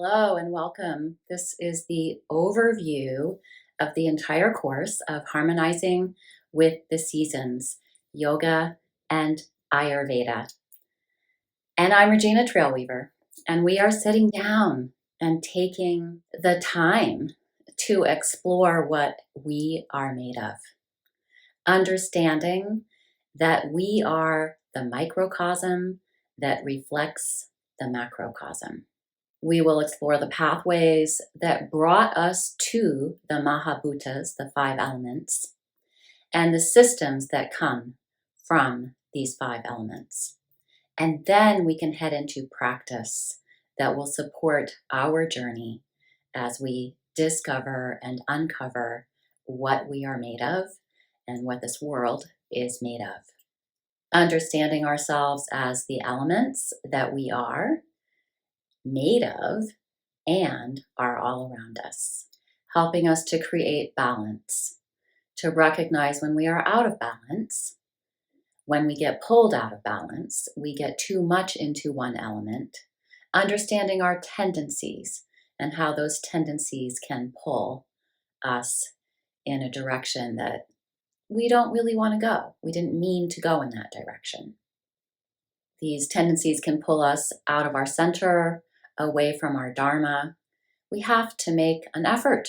Hello and welcome. This is the overview of the entire course of Harmonizing with the Seasons, Yoga and Ayurveda. And I'm Regina Trailweaver, and we are sitting down and taking the time to explore what we are made of, understanding that we are the microcosm that reflects the macrocosm. We will explore the pathways that brought us to the Mahabhutas, the five elements, and the systems that come from these five elements. And then we can head into practice that will support our journey as we discover and uncover what we are made of and what this world is made of. Understanding ourselves as the elements that we are made of and are all around us, helping us to create balance, to recognize when we are out of balance, when we get pulled out of balance, we get too much into one element, understanding our tendencies and how those tendencies can pull us in a direction that we don't really want to go. We didn't mean to go in that direction. These tendencies can pull us out of our center, away from our dharma. We have to make an effort.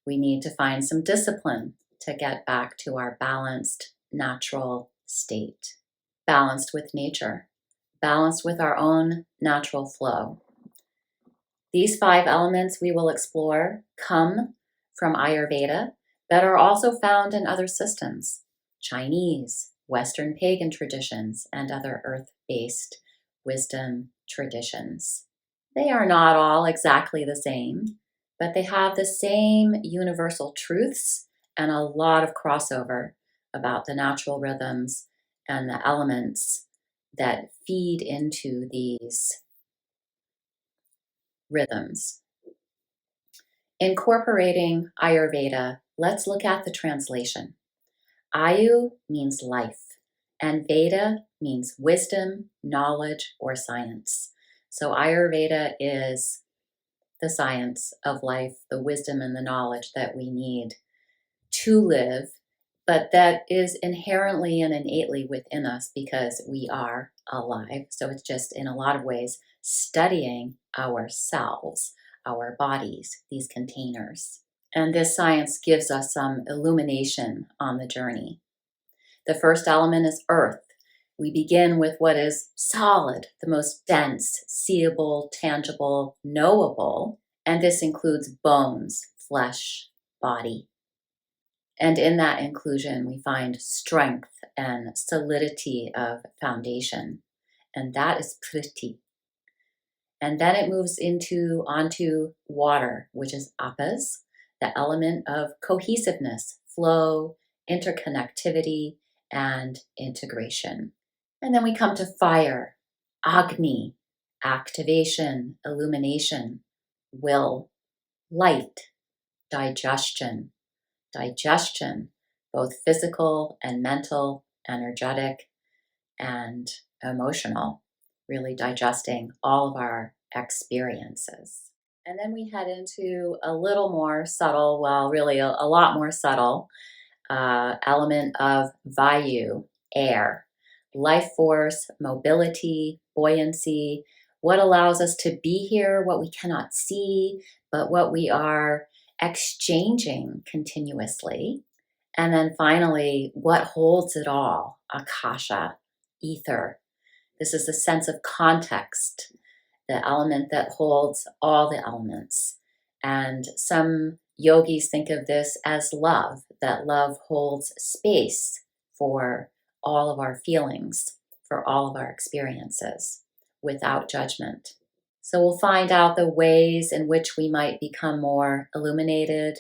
We need to find some discipline to get back to our balanced, natural state, balanced with nature, balanced with our own natural flow. These five elements we will explore come from Ayurveda, but are also found in other systems, Chinese, Western pagan traditions, and other earth-based wisdom traditions. They are not all exactly the same, but they have the same universal truths and a lot of crossover about the natural rhythms and the elements that feed into these rhythms. Incorporating Ayurveda, let's look at the translation. Ayu means life, and Veda means wisdom, knowledge, or science. So Ayurveda is the science of life, the wisdom and the knowledge that we need to live, but that is inherently and innately within us because we are alive. So it's just in a lot of ways studying ourselves, our bodies, these containers. And this science gives us some illumination on the journey. The first element is earth. We begin with what is solid, the most dense, seeable, tangible, knowable, and this includes bones, flesh, body. And in that inclusion, we find strength and solidity of foundation, and that is priti. And then it moves onto water, which is apas, the element of cohesiveness, flow, interconnectivity, and integration. And then we come to fire, Agni, activation, illumination, will, light, digestion, both physical and mental, energetic, and emotional, really digesting all of our experiences. And then we head into a little more subtle, well, really a lot more subtle element of Vayu, air, life force, mobility, buoyancy, what allows us to be here, what we cannot see, but what we are exchanging continuously. And then finally, what holds it all, Akasha, ether. This is the sense of context, the element that holds all the elements. And some yogis think of this as love, that love holds space for all of our feelings, for all of our experiences, without judgment. So we'll find out the ways in which we might become more illuminated,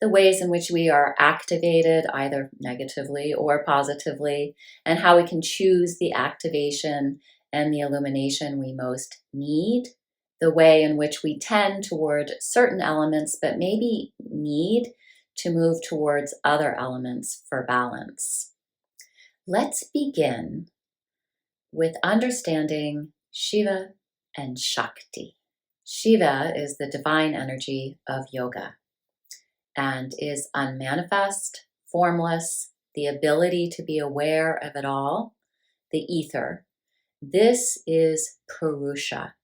the ways in which we are activated, either negatively or positively, and how we can choose the activation and the illumination we most need, the way in which we tend toward certain elements, but maybe need to move towards other elements for balance. Let's begin with understanding Shiva and Shakti. Shiva is the divine energy of yoga and is unmanifest, formless, the ability to be aware of it all, the ether. This is Purusha,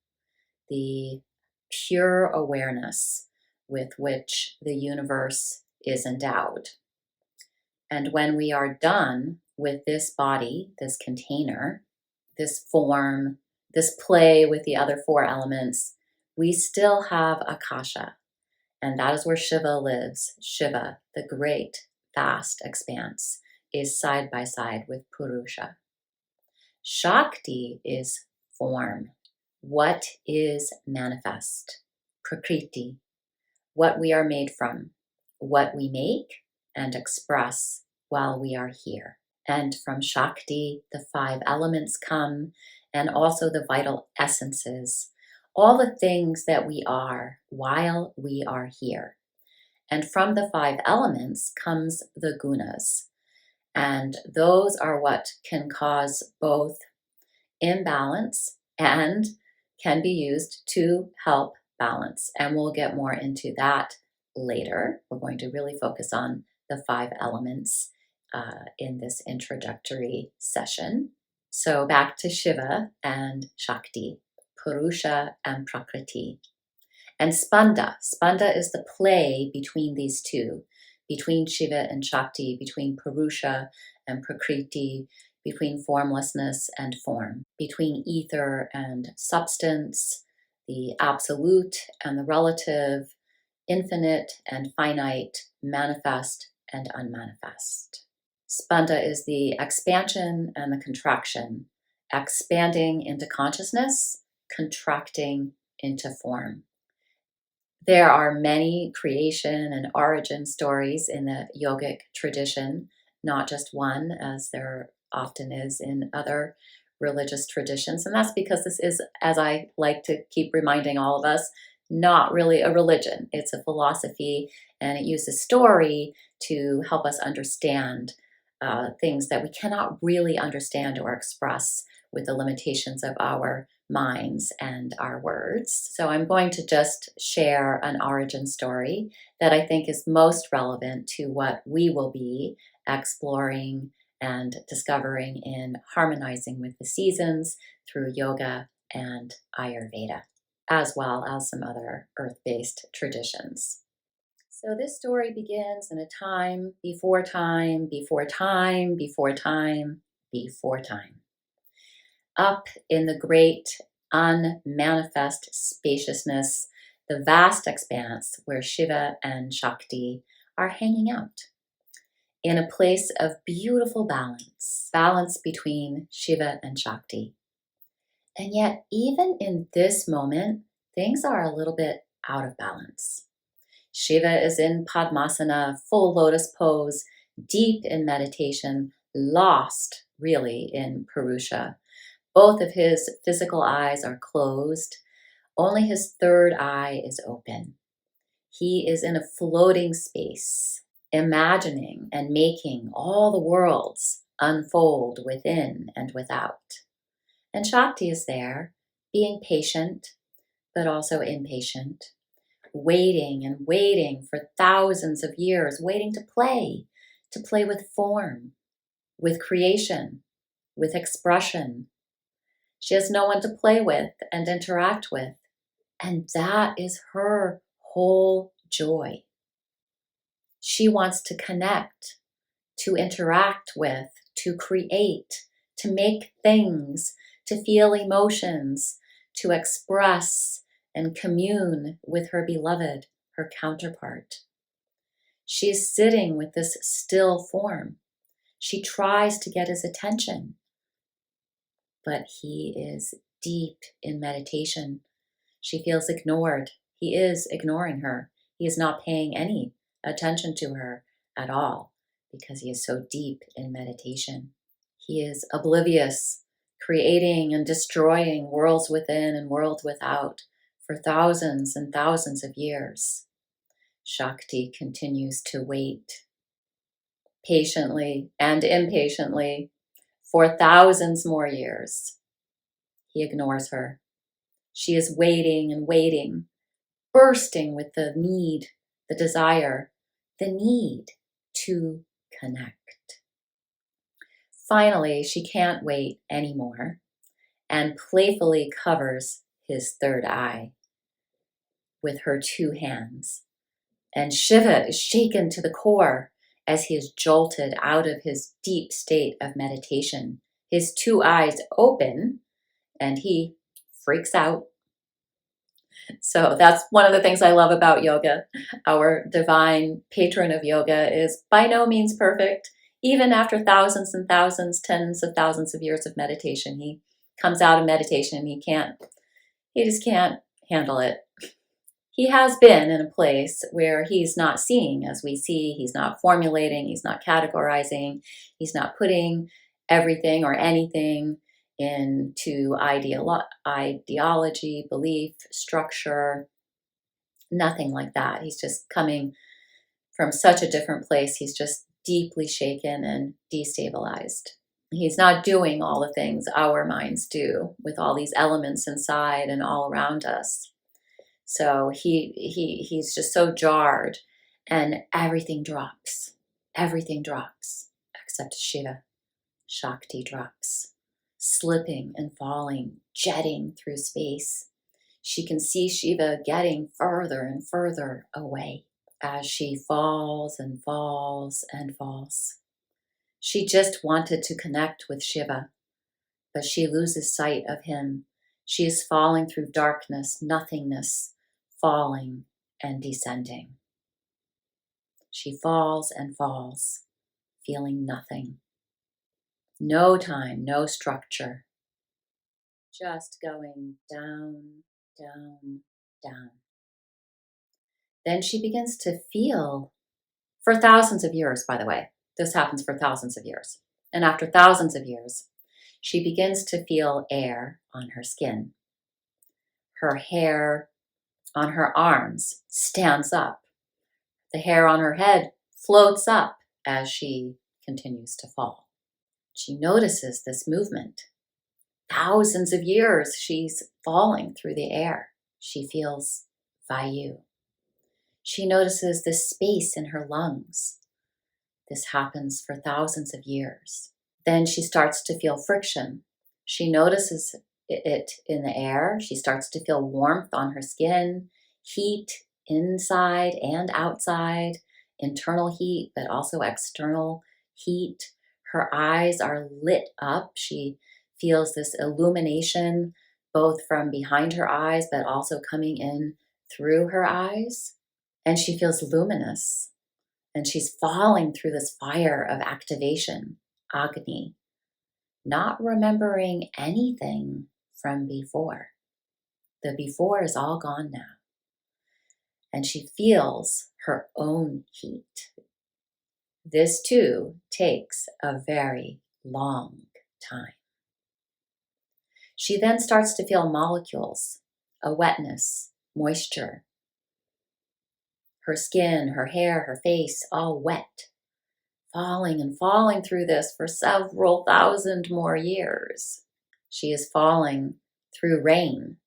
the pure awareness with which the universe is endowed. And when we are done with this body, this container, this form, this play with the other four elements, we still have Akasha. And that is where Shiva lives. Shiva, the great, vast expanse, is side by side with Purusha. Shakti is form. What is manifest? Prakriti, what we are made from, what we make and express while we are here. And from Shakti, the 5 elements come, and also the vital essences, all the things that we are while we are here. And from the 5 elements comes the gunas. And those are what can cause both imbalance and can be used to help balance. And we'll get more into that later. We're going to really focus on the 5 elements in this introductory session. So back to Shiva and Shakti, Purusha and Prakriti. And Spanda. Spanda is the play between these two, between Shiva and Shakti, between Purusha and Prakriti, between formlessness and form, between ether and substance, the absolute and the relative, infinite and finite, manifest and unmanifest. Spanda is the expansion and the contraction, expanding into consciousness, contracting into form. There are many creation and origin stories in the yogic tradition, not just one, as there often is in other religious traditions. And that's because this is, as I like to keep reminding all of us, not really a religion. It's a philosophy, and it uses story to help us understand things that we cannot really understand or express with the limitations of our minds and our words. So I'm going to just share an origin story that I think is most relevant to what we will be exploring and discovering in harmonizing with the seasons through yoga and Ayurveda, as well as some other earth-based traditions. So this story begins in a time before time, before time, before time, before time. Up in the great unmanifest spaciousness, the vast expanse where Shiva and Shakti are hanging out, in a place of beautiful balance between Shiva and Shakti. And yet, even in this moment, things are a little bit out of balance. Shiva is in Padmasana, full lotus pose, deep in meditation, lost really in Purusha. Both of his physical eyes are closed. Only his third eye is open. He is in a floating space, imagining and making all the worlds unfold within and without. And Shakti is there, being patient, but also impatient, waiting and waiting for thousands of years, waiting to play with form, with creation, with expression. She has no one to play with and interact with, and that is her whole joy. She wants to connect, to interact with, to create, to make things, to feel emotions, to express and commune with her beloved, her counterpart. She's sitting with this still form. She tries to get his attention, but he is deep in meditation. She feels ignored. He is ignoring her. He is not paying any attention to her at all because he is so deep in meditation. He is oblivious, creating and destroying worlds within and worlds without for thousands and thousands of years. Shakti continues to wait patiently and impatiently for thousands more years. He ignores her. She is waiting and waiting, bursting with the need, the desire, the need to connect. Finally, she can't wait anymore and playfully covers his third eye with her two hands. And Shiva is shaken to the core as he is jolted out of his deep state of meditation. His two eyes open and he freaks out. So that's one of the things I love about yoga. Our divine patron of yoga is by no means perfect. Even after thousands and thousands, tens of thousands of years of meditation, he comes out of meditation and he just can't handle it. He has been in a place where he's not seeing as we see, he's not formulating, he's not categorizing, he's not putting everything or anything into ideology, belief, structure, nothing like that. He's just coming from such a different place. He's just deeply shaken and destabilized. He's not doing all the things our minds do with all these elements inside and all around us. So he's just so jarred, and everything drops. Everything drops except Shiva. Shakti drops, slipping and falling, jetting through space. She can see Shiva getting further and further away as she falls and falls and falls. She just wanted to connect with Shiva, but she loses sight of him. She is falling through darkness, nothingness, falling and descending. She falls and falls, feeling nothing. No time, no structure. Just going down, down, down. Then she begins to feel, for thousands of years, by the way, this happens for thousands of years. And after thousands of years, she begins to feel air on her skin. Her hair on her arms stands up. The hair on her head floats up as she continues to fall. She notices this movement. Thousands of years she's falling through the air. She feels Vayu. She notices this space in her lungs. This happens for thousands of years. Then she starts to feel friction. She notices it in the air. She starts to feel warmth on her skin, heat inside and outside, internal heat, but also external heat. Her eyes are lit up. She feels this illumination both from behind her eyes, but also coming in through her eyes. And she feels luminous. And she's falling through this fire of activation, Agni, not remembering anything from before. The before is all gone now. And she feels her own heat. This too takes a very long time. She then starts to feel molecules, a wetness, moisture. Her skin, her hair, her face, all wet, falling and falling through this for several thousand more years. She is falling through rain.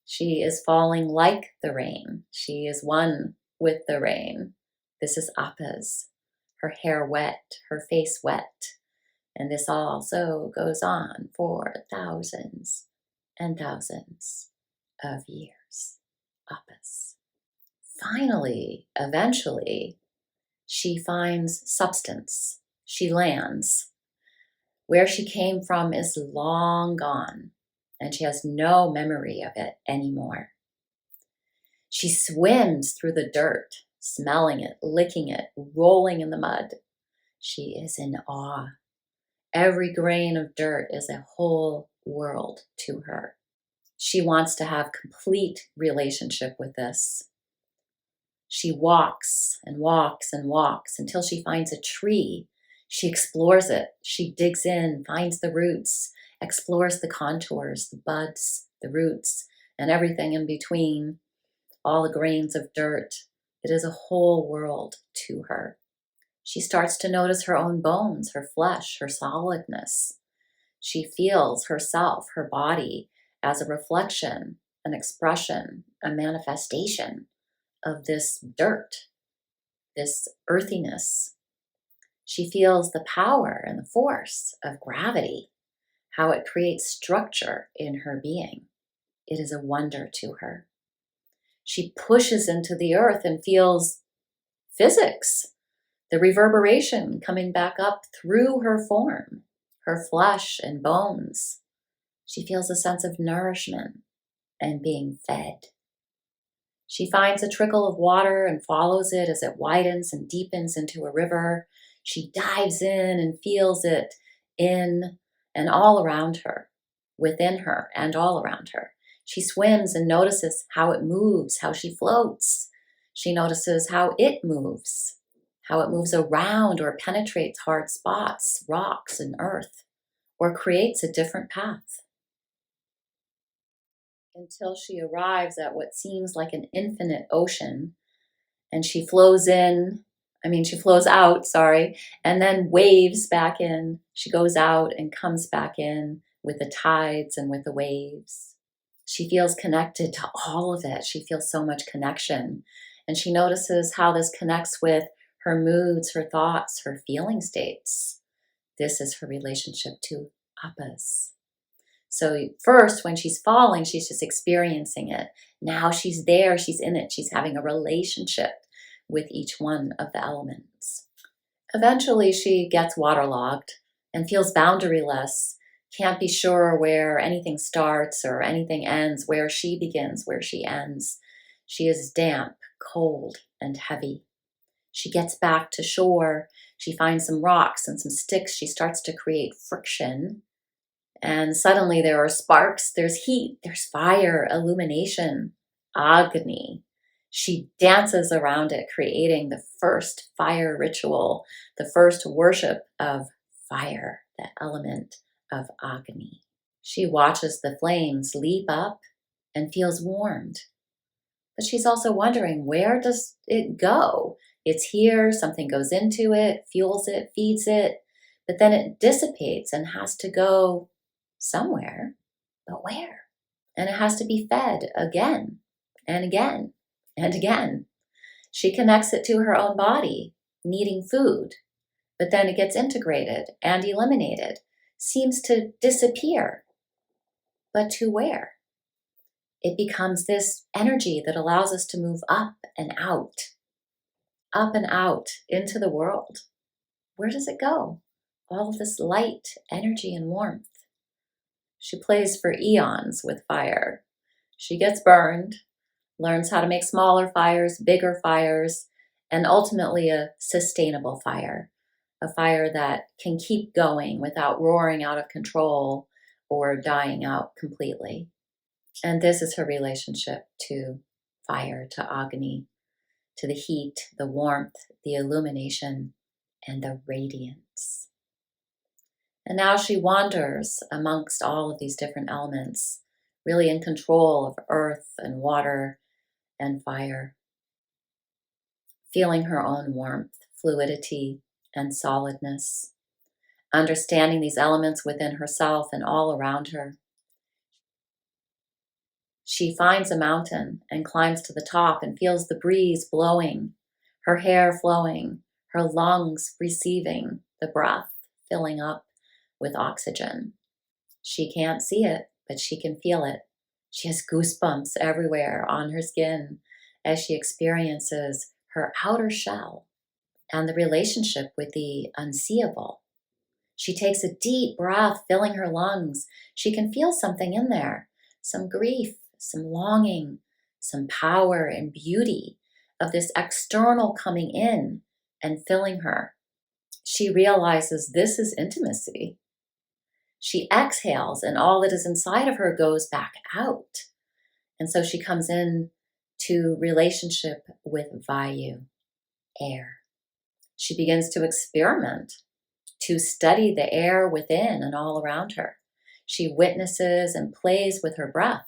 She is falling like the rain. She is one with the rain. This is Appas. Her hair wet, her face wet. And this also goes on for thousands and thousands of years. Appas. Finally, eventually, she finds substance. She lands. Where she came from is long gone, and she has no memory of it anymore. She swims through the dirt, smelling it, licking it, rolling in the mud. She is in awe. Every grain of dirt is a whole world to her. She wants to have complete relationship with this. She walks and walks and walks until she finds a tree. She explores it. She digs in, finds the roots, explores the contours, the buds, the roots, and everything in between, all the grains of dirt. It is a whole world to her. She starts to notice her own bones, her flesh, her solidness. She feels herself, her body, as a reflection an expression, a manifestation of this dirt, this earthiness. She feels the power and the force of gravity, how it creates structure in her being. It is a wonder to her. She pushes into the earth and feels physics, the reverberation coming back up through her form, her flesh and bones. She feels a sense of nourishment and being fed. She finds a trickle of water and follows it as it widens and deepens into a river. She dives in and feels it in and all around her, within her and all around her. She swims and notices how it moves, how she floats. She notices how it moves around or penetrates hard spots, rocks, and earth, or creates a different path, until she arrives at what seems like an infinite ocean, and she flows out, and then waves back in. She goes out and comes back in with the tides and with the waves. She feels connected to all of it. She feels so much connection. And she notices how this connects with her moods, her thoughts, her feeling states. This is her relationship to appas. So first, when she's falling, she's just experiencing it. Now she's there, she's in it, she's having a relationship with each one of the elements. Eventually, she gets waterlogged and feels boundaryless, can't be sure where anything starts or anything ends, where she begins, where she ends. She is damp, cold, and heavy. She gets back to shore. She finds some rocks and some sticks. She starts to create friction. And suddenly there are sparks, there's heat, there's fire, illumination, Agni. She dances around it, creating the first fire ritual, the first worship of fire, the element of Agni. She watches the flames leap up and feels warmed. But she's also wondering, where does it go? It's here, something goes into it, fuels it, feeds it, but then it dissipates and has to go somewhere, but where? And it has to be fed again and again and again. She connects it to her own body, needing food, but then it gets integrated and eliminated, seems to disappear. But to where? It becomes this energy that allows us to move up and out into the world. Where does it go? All of this light, energy, and warmth. She plays for eons with fire. She gets burned, learns how to make smaller fires, bigger fires, and ultimately a sustainable fire. A fire that can keep going without roaring out of control or dying out completely. And this is her relationship to fire, to Agni, to the heat, the warmth, the illumination, and the radiance. And now she wanders amongst all of these different elements, really in control of earth and water and fire, feeling her own warmth, fluidity, and solidness, understanding these elements within herself and all around her. She finds a mountain and climbs to the top and feels the breeze blowing, her hair flowing, her lungs receiving the breath, filling up with oxygen. She can't see it, but she can feel it. She has goosebumps everywhere on her skin as she experiences her outer shell and the relationship with the unseeable. She takes a deep breath, filling her lungs. She can feel something in there, some grief, some longing, some power and beauty of this external coming in and filling her. She realizes this is intimacy. She exhales and all that is inside of her goes back out. And so she comes in to relationship with Vayu, air. She begins to experiment, to study the air within and all around her. She witnesses and plays with her breath.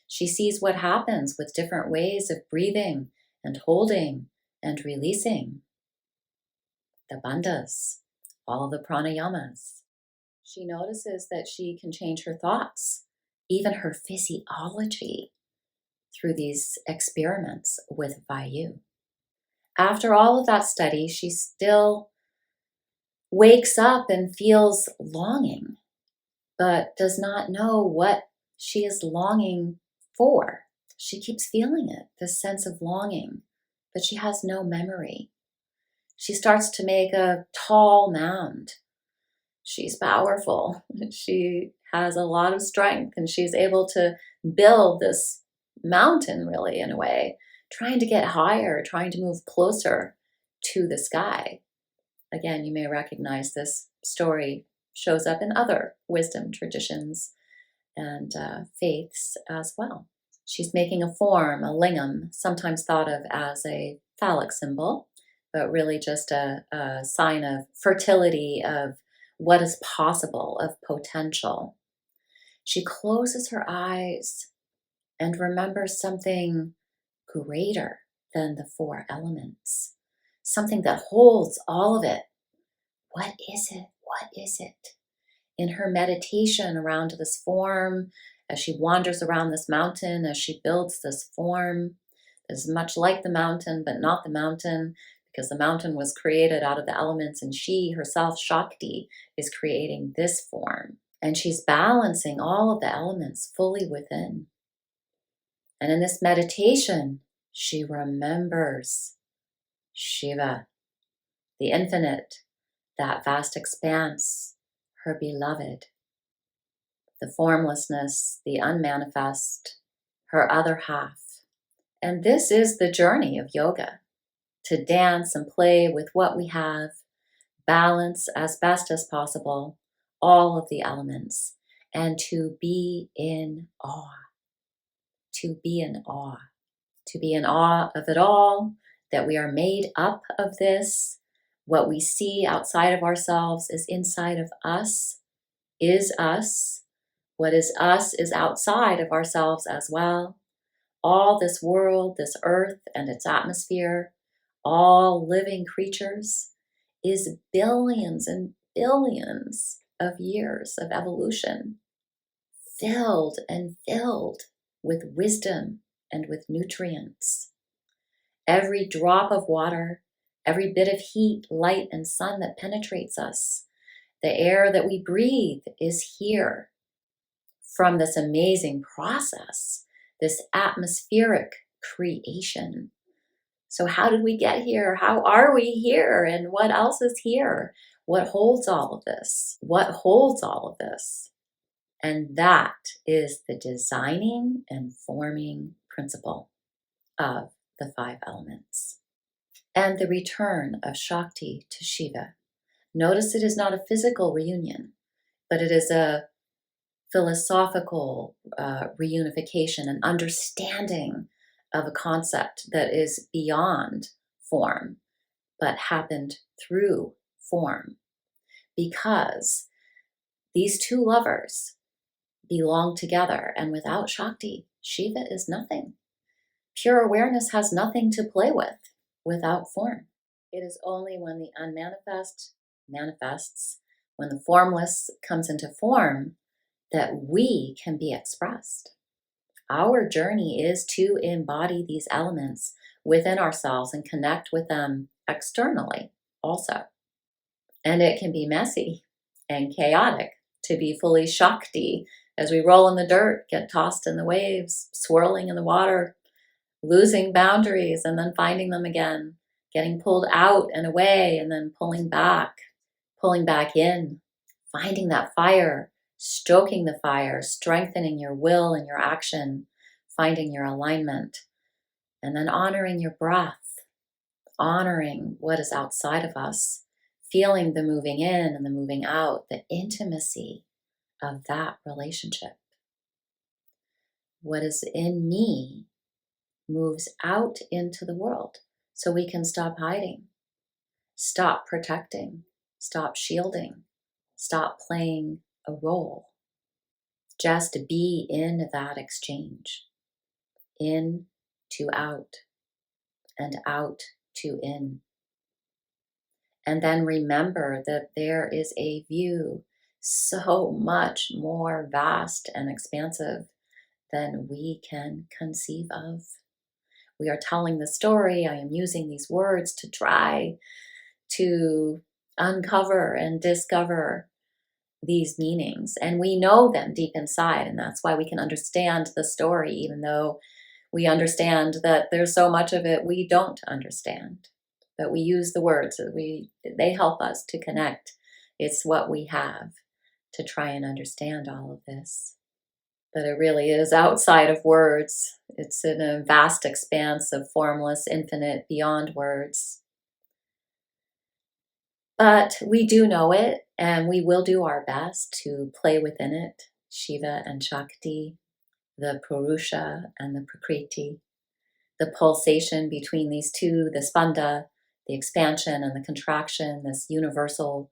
She sees what happens with different ways of breathing and holding and releasing. The bandhas, all of the pranayamas. She notices that she can change her thoughts, even her physiology. through these experiments with Vayu. After all of that study, she still wakes up and feels longing, but does not know what she is longing for. She keeps feeling it, this sense of longing, but she has no memory. She starts to make a tall mound. She's powerful. She has a lot of strength, and she's able to build this mountain, really, in a way, trying to get higher, trying to move closer to the sky. Again, you may recognize this story shows up in other wisdom traditions and faiths as well. She's making a form, a lingam, sometimes thought of as a phallic symbol, but really just a sign of fertility, of what is possible, of potential. She closes her eyes and remembers something greater than the four elements, something that holds all of it. What is it? What is it? In her meditation around this form, as she wanders around this mountain, as she builds this form, is much like the mountain, but not the mountain, because the mountain was created out of the elements, and she herself, Shakti, is creating this form. And she's balancing all of the elements fully within. And in this meditation, she remembers Shiva, the infinite, that vast expanse, her beloved, the formlessness, the unmanifest, her other half. And this is the journey of yoga, to dance and play with what we have, balance as best as possible all of the elements, and to be in awe, to be in awe, to be in awe of it all, that we are made up of this. What we see outside of ourselves is inside of us, is us. What is us is outside of ourselves as well. All this world, this earth and its atmosphere, all living creatures, is billions and billions of years of evolution, filled and filled with wisdom and with nutrients. Every drop of water, every bit of heat, light, and sun that penetrates us, the air that we breathe is here from this amazing process, this atmospheric creation. So how did we get here? How are we here? And what else is here? What holds all of this? What holds all of this? And that is the designing and forming principle of the five elements. And the return of Shakti to Shiva. Notice it is not a physical reunion, but it is a philosophical reunification, an understanding of a concept that is beyond form, but happened through form. Because these two lovers belong together, and without Shakti, Shiva is nothing. Pure awareness has nothing to play with without form. It is only when the unmanifest manifests, when the formless comes into form, that we can be expressed. Our journey is to embody these elements within ourselves and connect with them externally also. And it can be messy and chaotic to be fully Shakti as we roll in the dirt, get tossed in the waves, swirling in the water, losing boundaries and then finding them again, getting pulled out and away and then pulling back in, finding that fire, stoking the fire, strengthening your will and your action, finding your alignment, and then honoring your breath, honoring what is outside of us, feeling the moving in and the moving out, the intimacy of that relationship. What is in me moves out into the world, so we can stop hiding, stop protecting, stop shielding, stop playing a role. Just be in that exchange. In to out, and out to in. And then remember that there is a view so much more vast and expansive than we can conceive of. We are telling the story. I am using these words to try to uncover and discover these meanings. And we know them deep inside. And that's why we can understand the story, even though we understand that there's so much of it we don't understand. But we use the words. They help us to connect. It's what we have to try and understand all of this. But it really is outside of words. It's in a vast expanse of formless, infinite, beyond words. But we do know it, and we will do our best to play within it. Shiva and Shakti, the Purusha and the Prakriti, the pulsation between these two, the spanda, the expansion and the contraction, this universal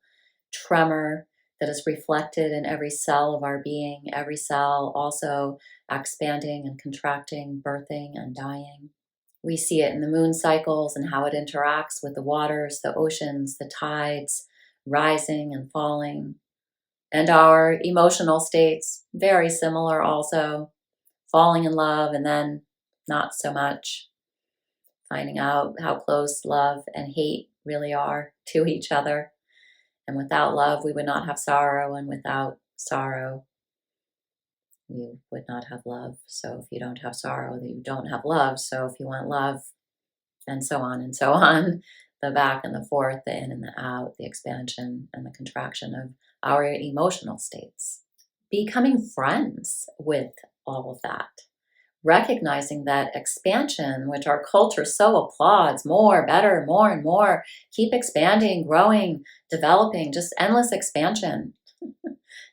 tremor that is reflected in every cell of our being, every cell also expanding and contracting, birthing and dying. We see it in the moon cycles and how it interacts with the waters, the oceans, the tides, rising and falling. And our emotional states, very similar also, falling in love and then not so much, finding out how close love and hate really are to each other. And without love, we would not have sorrow, and without sorrow, we would not have love. So if you don't have sorrow, you don't have love. So if you want love, and so on and so on, the back and the forth, the in and the out, the expansion and the contraction of our emotional states. Becoming friends with all of that. Recognizing that expansion, which our culture so applauds, more, better, more and more, keep expanding, growing, developing, just endless expansion.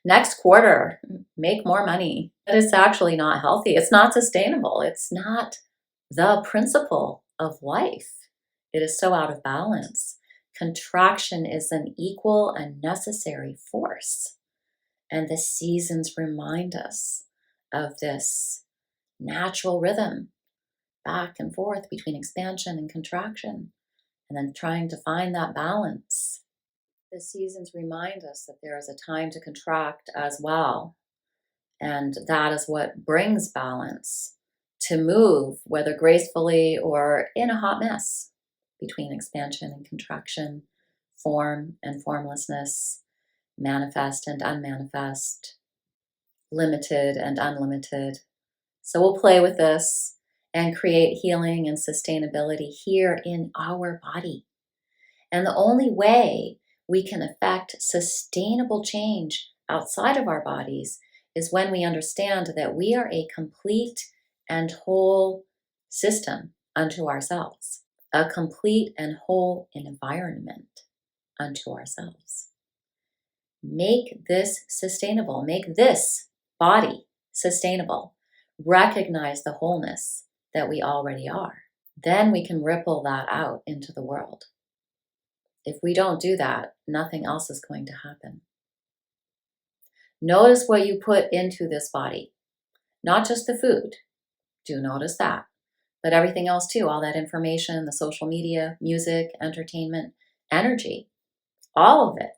Next quarter, make more money. But it's actually not healthy. It's not sustainable. It's not the principle of life. It is so out of balance. Contraction is an equal and necessary force. And the seasons remind us of this natural rhythm, back and forth between expansion and contraction, and then trying to find that balance. The seasons remind us that there is a time to contract as well, and that is what brings balance, to move, whether gracefully or in a hot mess, between expansion and contraction, form and formlessness, manifest and unmanifest, limited and unlimited. So we'll play with this and create healing and sustainability here in our body. And the only way we can affect sustainable change outside of our bodies is when we understand that we are a complete and whole system unto ourselves, a complete and whole environment unto ourselves. Make this sustainable. Make this body sustainable. Recognize the wholeness that we already are. Then we can ripple that out into the world. If we don't do that, nothing else is going to happen. Notice what you put into this body, not just the food. Do notice that, but everything else too, all that information, the social media, music, entertainment, energy, all of it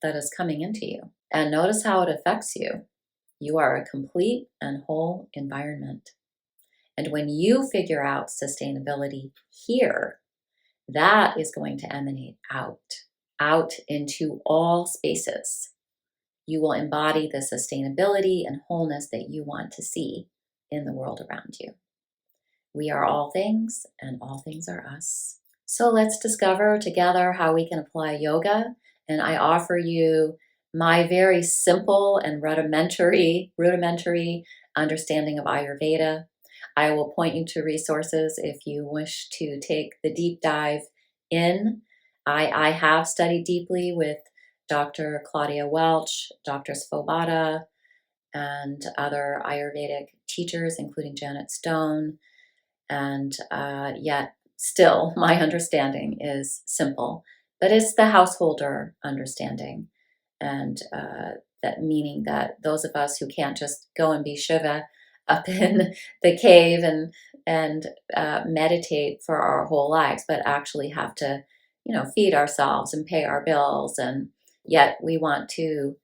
that is coming into you. And notice how it affects you. You are a complete and whole environment. And when you figure out sustainability here, that is going to emanate out into all spaces. You will embody the sustainability and wholeness that you want to see in the world around you. We are all things, and all things are us. So let's discover together how we can apply yoga. And I offer you my very simple and rudimentary understanding of Ayurveda. I will point you to resources if you wish to take the deep dive in. I have studied deeply with Dr. Claudia Welch, Dr. Svoboda, and other Ayurvedic teachers, including Janet Stone. And yet still my understanding is simple, but it's the householder understanding. And that meaning that those of us who can't just go and be Shiva up in the cave and meditate for our whole lives, but actually have to, feed ourselves and pay our bills. And yet we want to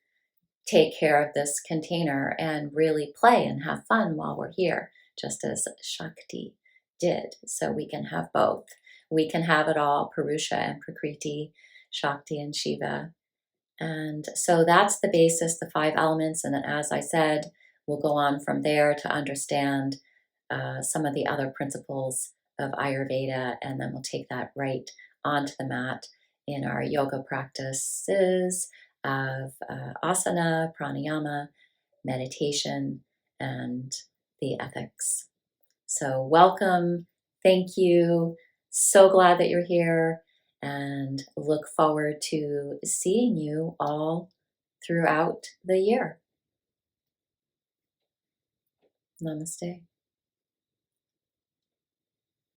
take care of this container and really play and have fun while we're here, just as Shakti did. So we can have both. We can have it all, Purusha and Prakriti, Shakti and Shiva. And so that's the basis, the 5 elements. And then, as I said, we'll go on from there to understand some of the other principles of Ayurveda, and then we'll take that right onto the mat in our yoga practices of asana, pranayama, meditation, and the ethics. So, welcome. Thank you. So glad that you're here, and look forward to seeing you all throughout the year. Namaste.